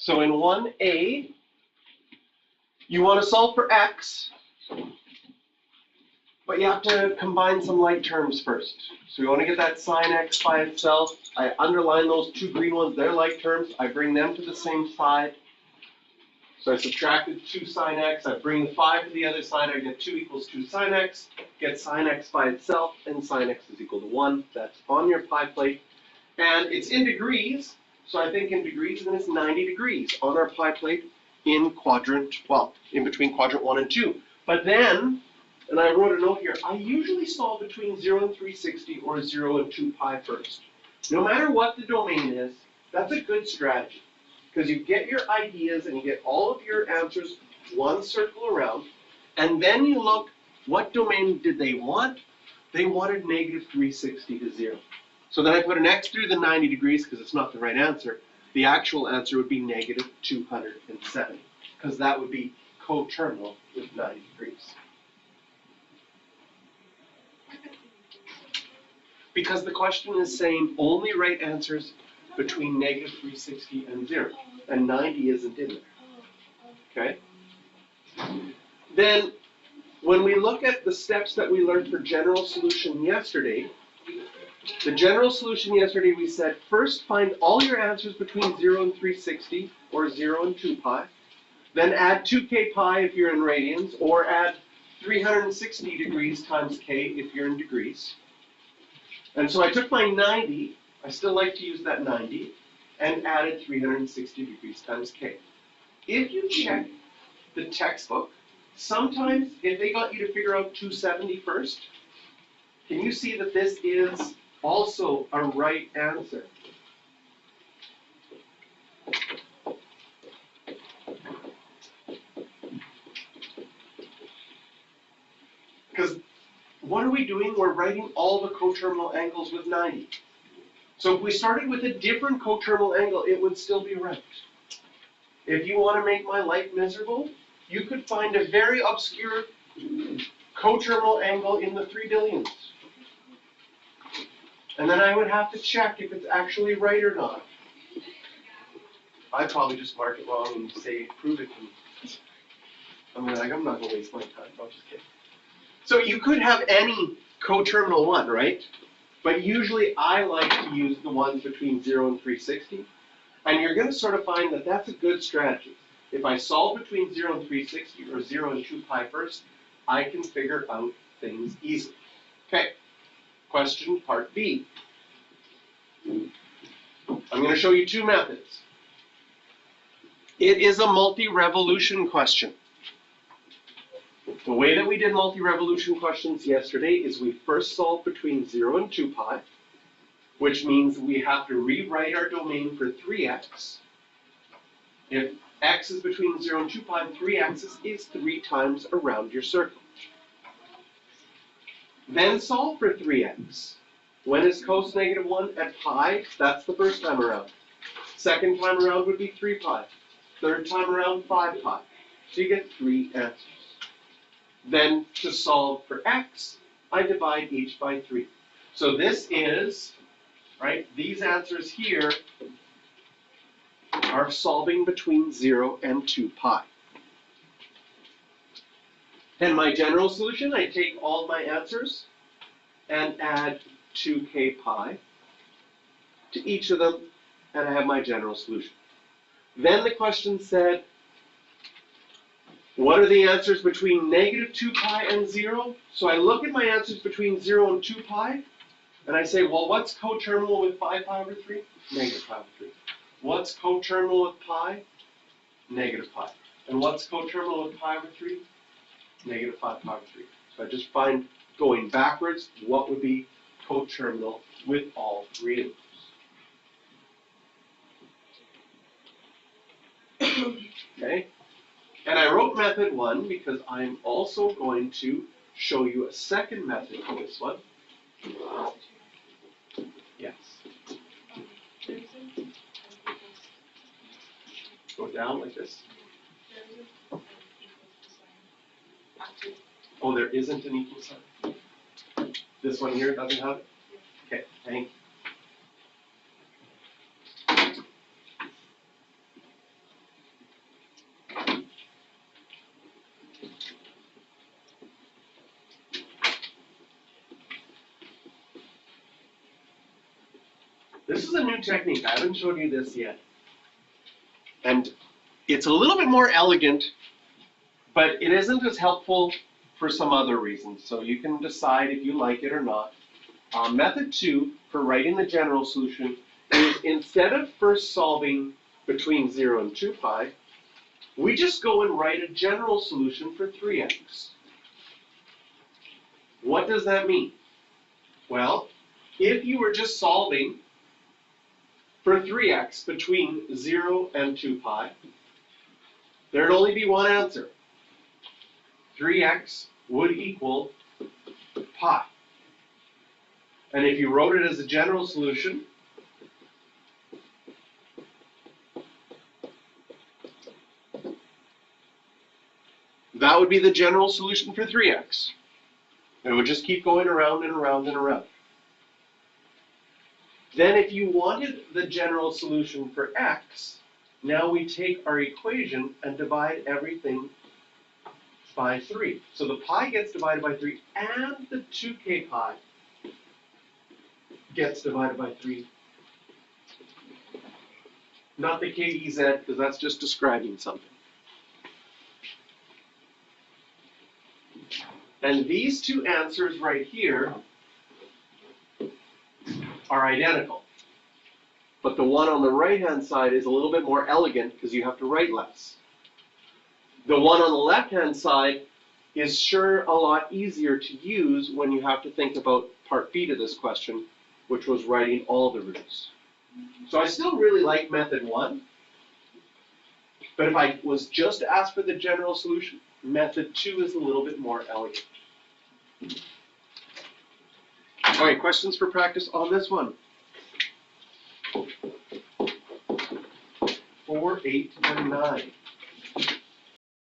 So in 1a, you want to solve for x, but you have to combine some like terms first. So we want to get that sine x by itself. I underline those two green ones, they're like terms. I bring them to the same side. So I subtracted 2 sine x, I bring the 5 to the other side, I get 2 equals 2 sine x, get sine x by itself, and sine x is equal to 1. That's on your pie plate. And it's in degrees, so I think in degrees, then it's 90 degrees on our pie plate in quadrant, well, in between quadrant 1 and 2. But then, and I wrote a note here, I usually solve between 0 and 360 or 0 and 2 pi first. No matter what the domain is, that's a good strategy. Because you get your ideas and you get all of your answers one circle around, and then you look, what domain did they want? They wanted negative 360 to 0. So then I put an x through the 90 degrees because it's not the right answer. The actual answer would be negative 270, because that would be coterminal with 90 degrees. Because the question is saying only right answers between negative 360 and 0, and 90 isn't in there, okay? Then, when we look at the steps that we learned for general solution yesterday, the general solution yesterday we said, first find all your answers between 0 and 360, or 0 and 2 pi, then add 2k pi if you're in radians, or add 360 degrees times k if you're in degrees. And so I took my 90, I still like to use that 90, and added 360 degrees times k. If you check the textbook, sometimes if they got you to figure out 270 first, can you see that this is also a right answer? Because what are we doing? We're writing all the coterminal angles with 90. So if we started with a different coterminal angle, it would still be right. If you want to make my life miserable, you could find a very obscure coterminal angle in the 3 billions. And then I would have to check if it's actually right or not. I'd probably just mark it wrong and say, prove it to me. I'm like, I'm not going to waste my time. I'll just kidding. So you could have any coterminal one, right? But usually I like to use the ones between 0 and 360. And you're going to sort of find that that's a good strategy. If I solve between 0 and 360 or 0 and 2 pi first, I can figure out things easily. Okay, question part B. I'm going to show you 2 methods. It is a multi-revolution question. The way that we did multi-revolution questions yesterday is we first solve between 0 and 2 pi, which means we have to rewrite our domain for 3x. If x is between 0 and 2 pi, 3x is 3 times around your circle. Then solve for 3x. When is cos negative 1 at pi? That's the first time around. Second time around would be 3 pi. Third time around, 5 pi. So you get 3 answers. Then to solve for x, I divide each by 3. So this is, right, these answers here are solving between 0 and 2 pi. And my general solution, I take all my answers and add 2k pi to each of them, and I have my general solution. Then the question said, what are the answers between negative 2 pi and 0? So I look at my answers between 0 and 2 pi, and I say, well, what's coterminal with 5 pi over 3? Negative pi over 3. What's coterminal with pi? Negative pi. And what's coterminal with pi over 3? Negative 5 pi over 3. So I just find, going backwards, what would be coterminal with all 3 of those. Okay? And I wrote method 1 because I'm also going to show you a second method for this one. Yes. Go down like this. Oh, there isn't an equal sign. This one here doesn't have it? Okay, thank you. This is a new technique. I haven't showed you this yet. And it's a little bit more elegant, but it isn't as helpful for some other reasons. So you can decide if you like it or not. Method 2 for writing the general solution is instead of first solving between 0 and 2 pi, we just go and write a general solution for 3x. What does that mean? Well, if you were just solving for 3x between 0 and 2 pi, there'd only be one answer. 3x would equal pi. And if you wrote it as a general solution, that would be the general solution for 3x. It would just keep going around and around and around. Then if you wanted the general solution for x, now we take our equation and divide everything by 3. So the pi gets divided by 3 and the 2k pi gets divided by 3. Not the KEZ, because that's just describing something. And these two answers right here are identical. But the one on the right-hand side is a little bit more elegant because you have to write less. The one on the left-hand side is sure a lot easier to use when you have to think about part B to this question, which was writing all the roots. So I still really like method 1, but if I was just to ask for the general solution, method 2 is a little bit more elegant. All right, questions for practice on this one? 4, 8, and 9.